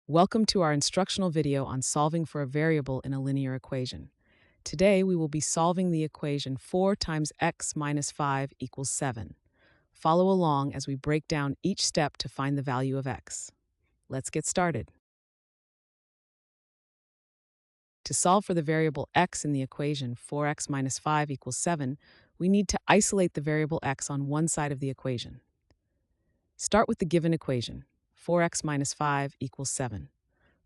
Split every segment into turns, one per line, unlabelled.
Welcome to our instructional video on solving for a variable in a linear equation. Today we will be solving the equation 4 times x minus 5 equals 7. Follow along as we break down each step to find the value of x. Let's get started. To solve for the variable x in the equation 4x minus 5 equals 7, we need to isolate the variable x on one side of the equation. Start with the given equation, 4x minus 5 equals 7.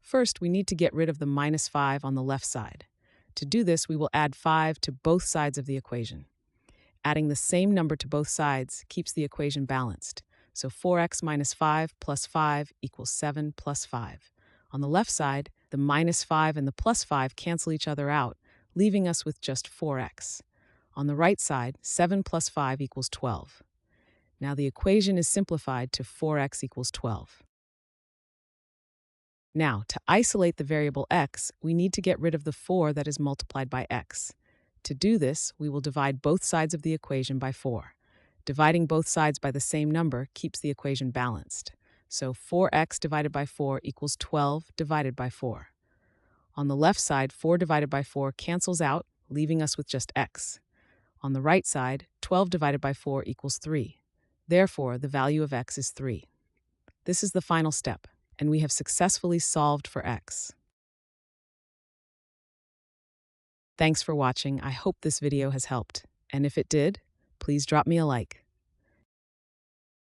First, we need to get rid of the minus 5 on the left side. To do this, we will add 5 to both sides of the equation. Adding the same number to both sides keeps the equation balanced. So 4x minus 5 plus 5 equals 7 plus 5. On the left side, the minus 5 and the plus 5 cancel each other out, leaving us with just 4x. On the right side, 7 plus 5 equals 12. Now the equation is simplified to 4x equals 12. Now, to isolate the variable x, we need to get rid of the 4 that is multiplied by x. To do this, we will divide both sides of the equation by 4. Dividing both sides by the same number keeps the equation balanced. So 4x divided by 4 equals 12 divided by 4. On the left side, 4 divided by 4 cancels out, leaving us with just x. On the right side, 12 divided by 4 equals 3. Therefore, the value of x is 3. This is the final step, and we have successfully solved for x. Thanks for watching. I hope this video has helped. And if it did, please drop me a like.